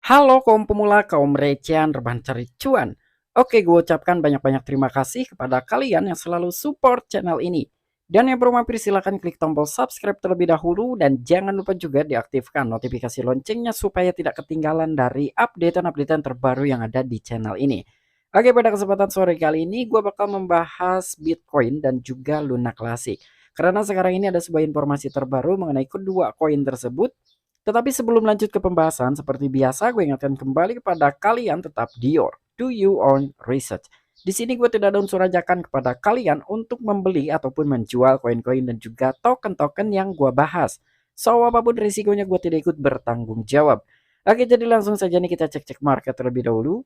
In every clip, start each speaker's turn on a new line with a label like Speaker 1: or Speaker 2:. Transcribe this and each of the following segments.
Speaker 1: Halo kaum pemula, kaum recehan, rebahan cari cuan. Oke, gue ucapkan banyak-banyak terima kasih kepada kalian yang selalu support channel ini. Dan yang belum mampir silahkan klik tombol subscribe terlebih dahulu dan jangan lupa juga diaktifkan notifikasi loncengnya supaya tidak ketinggalan dari updatean-updatean terbaru yang ada di channel ini. Oke, pada kesempatan sore kali ini gue bakal membahas Bitcoin dan juga Luna Classic. Karena sekarang ini ada sebuah informasi terbaru mengenai kedua koin tersebut. Tetapi sebelum lanjut ke pembahasan, seperti biasa gue ingatkan kembali kepada kalian tetap Dior, do you own research. Di sini gue tidak ada unsur ajakan kepada kalian untuk membeli ataupun menjual koin-koin dan juga token-token yang gue bahas. So, apapun risikonya gue tidak ikut bertanggung jawab. Oke, jadi langsung saja nih kita cek-cek market terlebih dahulu.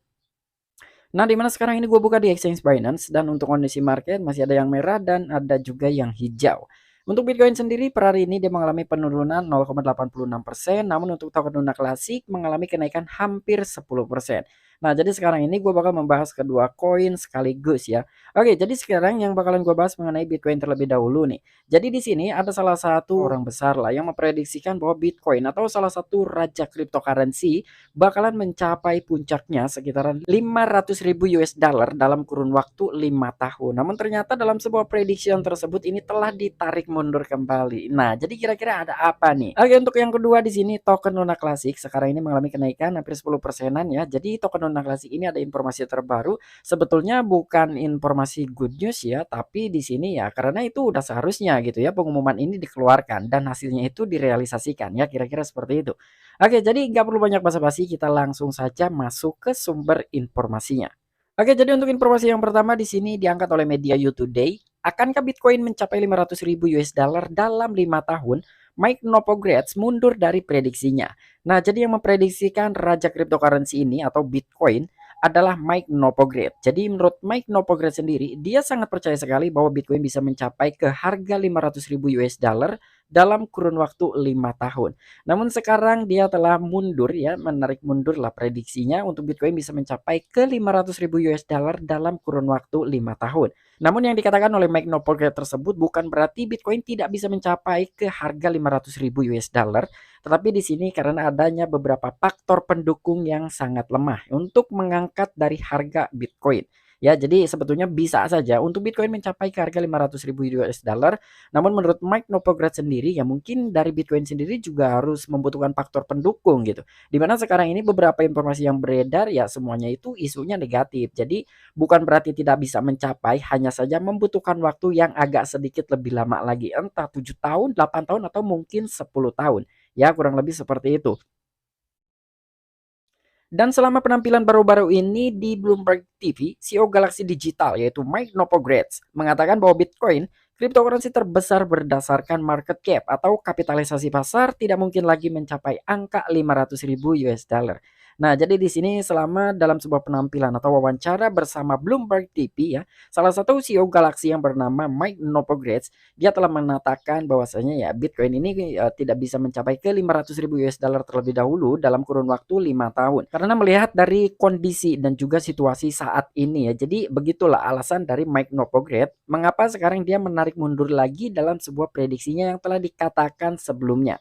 Speaker 1: Nah, dimana sekarang ini gue buka di exchange Binance dan untuk kondisi market masih ada yang merah dan ada juga yang hijau. Untuk Bitcoin sendiri per hari ini dia mengalami penurunan 0,86%, namun untuk token Luna klasik mengalami kenaikan hampir 10%. Nah, jadi sekarang ini gue bakal membahas kedua koin sekaligus ya. Oke, jadi sekarang yang bakalan gue bahas mengenai Bitcoin terlebih dahulu nih. Jadi di sini ada salah satu orang besar lah yang memprediksikan bahwa Bitcoin atau salah satu raja cryptocurrency bakalan mencapai puncaknya sekitaran 500.000 US dollar dalam kurun waktu 5 tahun. Namun ternyata dalam sebuah prediction tersebut ini telah ditarik mundur kembali. Nah, jadi kira-kira ada apa nih? Oke, untuk yang kedua di sini token Luna Classic sekarang ini mengalami kenaikan hampir 10%-an ya. Jadi token Luna Classic ini ada informasi terbaru. Sebetulnya bukan informasi good news ya, tapi di sini ya karena itu udah seharusnya gitu ya pengumuman ini dikeluarkan dan hasilnya itu direalisasikan ya, kira-kira seperti itu. Oke, jadi nggak perlu banyak basa-basi, kita langsung saja masuk ke sumber informasinya. Oke, jadi untuk informasi yang pertama di sini diangkat oleh media You Today, akankah Bitcoin mencapai 500.000 US dollar dalam 5 tahun? Mike Novogratz mundur dari prediksinya. Nah, jadi yang memprediksikan raja cryptocurrency ini atau Bitcoin adalah Mike Novogratz. Jadi menurut Mike Novogratz sendiri, dia sangat percaya sekali bahwa Bitcoin bisa mencapai ke harga 500.000 US dollar dalam kurun waktu 5 tahun. Namun sekarang dia telah mundur ya, menarik mundur lah prediksinya untuk Bitcoin bisa mencapai ke 500.000 US dollar dalam kurun waktu 5 tahun. Namun yang dikatakan oleh Mike Novogratz tersebut bukan berarti Bitcoin tidak bisa mencapai ke harga 500.000 US dollar, tetapi di sini karena adanya beberapa faktor pendukung yang sangat lemah untuk mengangkat dari harga Bitcoin. Ya, jadi sebetulnya bisa saja untuk Bitcoin mencapai ke harga 500.000 US dollar. Namun menurut Mike Novogratz sendiri ya mungkin dari Bitcoin sendiri juga harus membutuhkan faktor pendukung gitu. Dimana sekarang ini beberapa informasi yang beredar ya semuanya itu isunya negatif. Jadi bukan berarti tidak bisa mencapai, hanya saja membutuhkan waktu yang agak sedikit lebih lama lagi. Entah 7 tahun, 8 tahun atau mungkin 10 tahun. Ya kurang lebih seperti itu. Dan selama penampilan baru-baru ini di Bloomberg TV, CEO Galaxy Digital yaitu Mike Novogratz mengatakan bahwa Bitcoin, cryptocurrency terbesar berdasarkan market cap atau kapitalisasi pasar tidak mungkin lagi mencapai angka 500.000 US dollar. Nah, jadi di sini selama dalam sebuah penampilan atau wawancara bersama Bloomberg TV ya, salah satu CEO Galaxy yang bernama Mike Novogratz, dia telah mengatakan bahwasanya ya Bitcoin ini tidak bisa mencapai ke 500.000 US dollar terlebih dahulu dalam kurun waktu 5 tahun. Karena melihat dari kondisi dan juga situasi saat ini ya. Jadi begitulah alasan dari Mike Novogratz mengapa sekarang dia menarik mundur lagi dalam sebuah prediksinya yang telah dikatakan sebelumnya.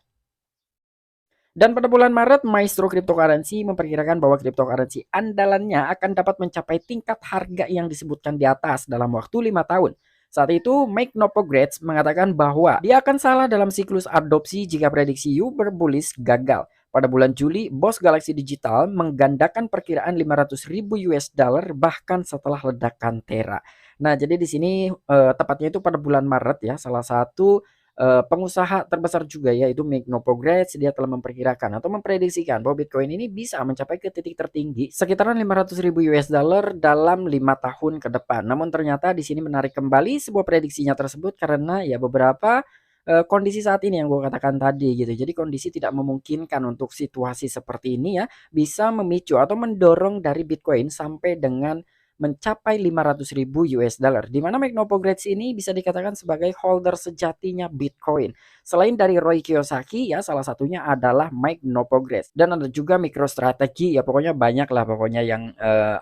Speaker 1: Dan pada bulan Maret, Maestro Cryptocurrency memperkirakan bahwa cryptocurrency andalannya akan dapat mencapai tingkat harga yang disebutkan di atas dalam waktu 5 tahun. Saat itu, Mike Novogratz mengatakan bahwa dia akan salah dalam siklus adopsi jika prediksi Uber bullish gagal. Pada bulan Juli, bos Galaxy Digital menggandakan perkiraan 500.000 US dollar bahkan setelah ledakan Terra. Nah, jadi di sini tepatnya itu pada bulan Maret ya, salah satu pengusaha terbesar juga yaitu Mike Novogratz dia telah memperkirakan atau memprediksikan bahwa Bitcoin ini bisa mencapai ke titik tertinggi sekitaran 500.000 US dollar dalam 5 tahun ke depan. Namun ternyata di sini menarik kembali sebuah prediksinya tersebut karena ya beberapa kondisi saat ini yang gue katakan tadi gitu. Jadi kondisi tidak memungkinkan untuk situasi seperti ini ya bisa memicu atau mendorong dari Bitcoin sampai dengan mencapai 500.000 US dollar. Di mana Mike Novogratz ini bisa dikatakan sebagai holder sejatinya Bitcoin. Selain dari Roy Kiyosaki ya salah satunya adalah Mike Novogratz dan ada juga MicroStrategy ya pokoknya banyak lah pokoknya yang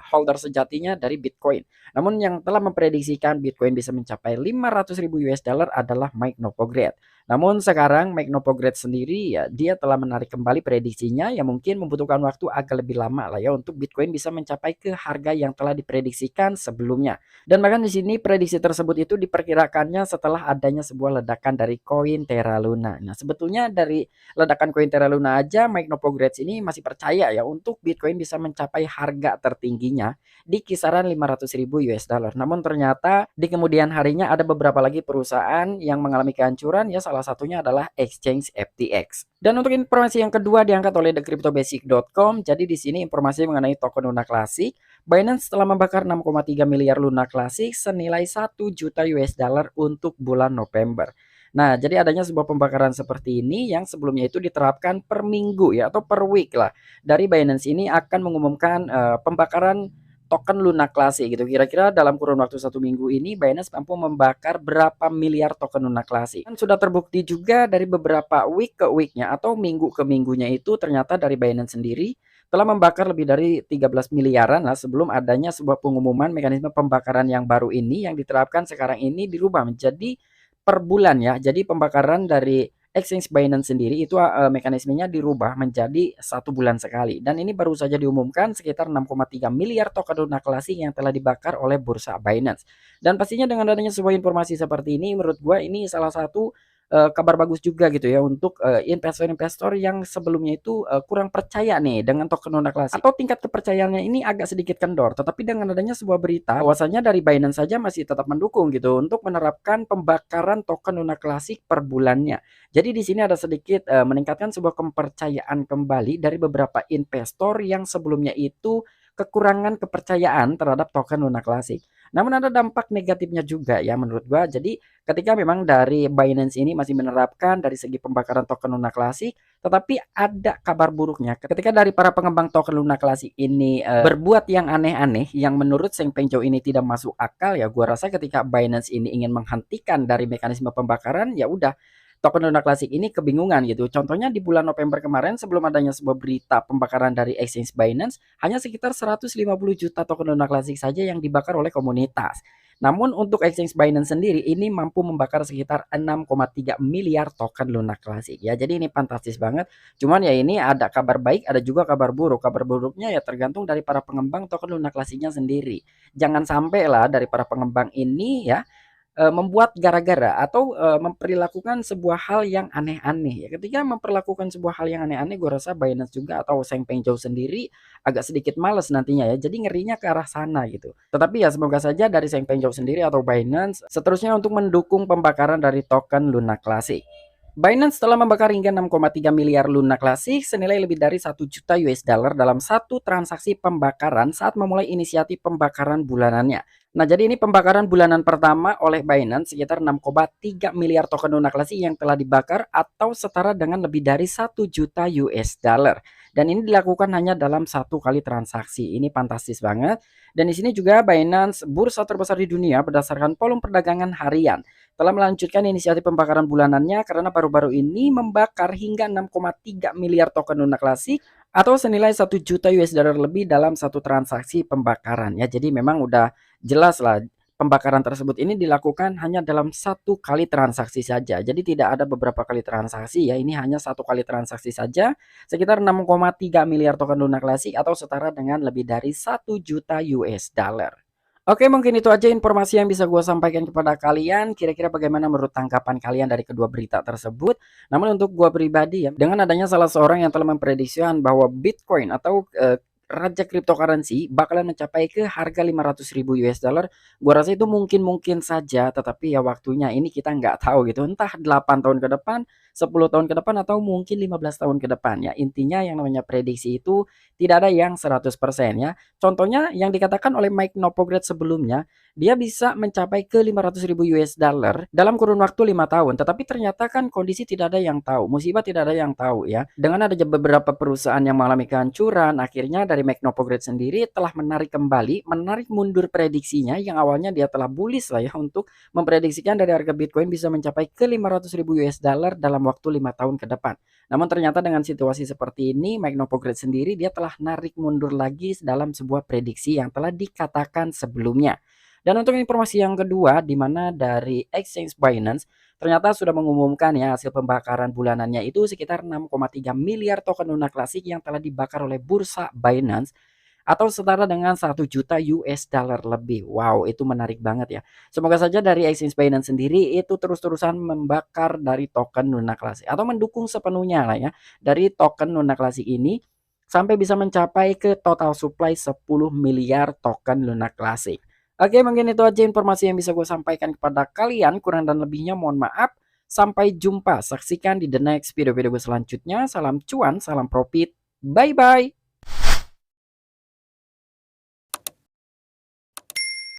Speaker 1: holder sejatinya dari Bitcoin. Namun yang telah memprediksikan Bitcoin bisa mencapai 500.000 US dollar adalah Mike Novogratz. Namun sekarang Mike Novogratz sendiri ya dia telah menarik kembali prediksinya yang mungkin membutuhkan waktu agak lebih lama lah ya untuk Bitcoin bisa mencapai ke harga yang telah diprediksikan sebelumnya. Dan bahkan di sini prediksi tersebut itu diperkirakannya setelah adanya sebuah ledakan dari koin Terra Luna. Nah, sebetulnya dari ledakan koin Terra Luna aja Mike Novogratz ini masih percaya ya untuk Bitcoin bisa mencapai harga tertingginya di kisaran 500.000 US dollar. Namun ternyata di kemudian harinya ada beberapa lagi perusahaan yang mengalami kehancuran ya salah satunya adalah exchange FTX. Dan untuk informasi yang kedua diangkat oleh thecryptobasic.com. Jadi di sini informasi mengenai token Luna Classic. Binance telah membakar 6,3 miliar Luna Classic senilai 1 juta US dollar untuk bulan November. Nah, jadi adanya sebuah pembakaran seperti ini yang sebelumnya itu diterapkan per minggu ya atau per week lah. Dari Binance ini akan mengumumkan pembakaran token Luna Classic gitu. Kira-kira dalam kurun waktu 1 minggu ini Binance mampu membakar berapa miliar token Luna Classic. Dan sudah terbukti juga dari beberapa week ke weeknya atau minggu ke minggunya itu ternyata dari Binance sendiri telah membakar lebih dari 13 miliaran lah sebelum adanya sebuah pengumuman mekanisme pembakaran yang baru ini yang diterapkan sekarang ini dirubah menjadi per bulan ya. Jadi pembakaran dari exchange Binance sendiri itu mekanismenya dirubah menjadi 1 bulan sekali. Dan ini baru saja diumumkan sekitar 6,3 miliar token Luna Classic yang telah dibakar oleh bursa Binance. Dan pastinya dengan adanya sebuah informasi seperti ini menurut gua ini salah satu kabar bagus juga gitu ya untuk investor-investor yang sebelumnya itu kurang percaya nih dengan token Luna Classic atau tingkat kepercayaannya ini agak sedikit kendor. Tetapi dengan adanya sebuah berita bahwasanya dari Binance saja masih tetap mendukung gitu untuk menerapkan pembakaran token Luna Classic per bulannya. Jadi di sini ada sedikit meningkatkan sebuah kepercayaan kembali dari beberapa investor yang sebelumnya itu kekurangan kepercayaan terhadap token Luna Classic. Namun ada dampak negatifnya juga ya menurut gua. Jadi ketika memang dari Binance ini masih menerapkan dari segi pembakaran token Luna Classic, tetapi ada kabar buruknya. Ketika dari para pengembang token Luna Classic ini berbuat yang aneh-aneh, yang menurut Seng Peng Zhou ini tidak masuk akal ya, gua rasa ketika Binance ini ingin menghentikan dari mekanisme pembakaran, ya udah token Luna Classic ini kebingungan gitu. Contohnya di bulan November kemarin sebelum adanya sebuah berita pembakaran dari exchange Binance, hanya sekitar 150 juta token Luna Classic saja yang dibakar oleh komunitas. Namun untuk exchange Binance sendiri ini mampu membakar sekitar 6,3 miliar token Luna Classic ya. Jadi ini fantastis banget. Cuman ya ini ada kabar baik, ada juga kabar buruk. Kabar buruknya ya tergantung dari para pengembang token Luna Classic-nya sendiri. Jangan sampai lah dari para pengembang ini ya membuat gara-gara atau memperlakukan sebuah hal yang aneh-aneh ya. Ketika memperlakukan sebuah hal yang aneh-aneh, gue rasa Binance juga atau Seng Peng Zhou sendiri agak sedikit males nantinya ya. Jadi ngerinya ke arah sana gitu. Tetapi ya semoga saja dari Seng Peng Zhou sendiri atau Binance seterusnya untuk mendukung pembakaran dari token Luna Classic. Binance telah membakar hingga 6,3 miliar Luna Classic senilai lebih dari 1 juta US dollar dalam satu transaksi pembakaran saat memulai inisiatif pembakaran bulanannya. Nah, jadi ini pembakaran bulanan pertama oleh Binance sekitar 6,3 miliar token Luna Classic yang telah dibakar atau setara dengan lebih dari 1 juta US dollar. Dan ini dilakukan hanya dalam satu kali transaksi. Ini fantastis banget. Dan di sini juga Binance, bursa terbesar di dunia berdasarkan volume perdagangan harian, telah melanjutkan inisiatif pembakaran bulanannya karena baru-baru ini membakar hingga 6,3 miliar token Luna Classic atau senilai 1 juta US dollar lebih dalam satu transaksi pembakaran ya. Jadi memang udah jelas lah pembakaran tersebut ini dilakukan hanya dalam satu kali transaksi saja. Jadi tidak ada beberapa kali transaksi ya. Ini hanya satu kali transaksi saja sekitar 6,3 miliar token Luna Classic atau setara dengan lebih dari 1 juta US dollar. Oke, mungkin itu aja informasi yang bisa gue sampaikan kepada kalian. Kira-kira bagaimana menurut tanggapan kalian dari kedua berita tersebut? Namun untuk gue pribadi ya, dengan adanya salah seorang yang telah memprediksikan bahwa Bitcoin atau raja cryptocurrency bakalan mencapai ke harga 500.000 US dollar. Gua rasa itu mungkin saja, tetapi ya waktunya ini kita nggak tahu gitu. Entah 8 tahun ke depan, 10 tahun ke depan atau mungkin 15 tahun ke depan ya. Intinya yang namanya prediksi itu tidak ada yang 100% ya. Contohnya yang dikatakan oleh Mike Novogratz sebelumnya, dia bisa mencapai ke 500.000 US dollar dalam kurun waktu 5 tahun. Tetapi ternyata kan kondisi tidak ada yang tahu, musibah tidak ada yang tahu ya. Dengan ada beberapa perusahaan yang mengalami kehancuran, akhirnya dari Mike Novogratz sendiri telah menarik mundur prediksinya yang awalnya dia telah bullish lah ya untuk memprediksikan dari harga Bitcoin bisa mencapai ke 500.000 US dollar dalam waktu 5 tahun ke depan. Namun ternyata dengan situasi seperti ini, Mike Novogratz sendiri dia telah narik mundur lagi dalam sebuah prediksi yang telah dikatakan sebelumnya. Dan untuk informasi yang kedua, di mana dari Exchange Binance ternyata sudah mengumumkan ya hasil pembakaran bulanannya itu sekitar 6,3 miliar token Luna Classic yang telah dibakar oleh bursa Binance atau setara dengan 1 juta US dollar lebih. Wow, itu menarik banget ya. Semoga saja dari Exchange Binance sendiri itu terus-terusan membakar dari token Luna Classic atau mendukung sepenuhnya lah ya dari token Luna Classic ini sampai bisa mencapai ke total supply 10 miliar token Luna Classic. Oke, mungkin itu aja informasi yang bisa gue sampaikan kepada kalian. Kurang dan lebihnya mohon maaf. Sampai jumpa. Saksikan di the next video-video gue selanjutnya. Salam cuan, salam profit. Bye-bye.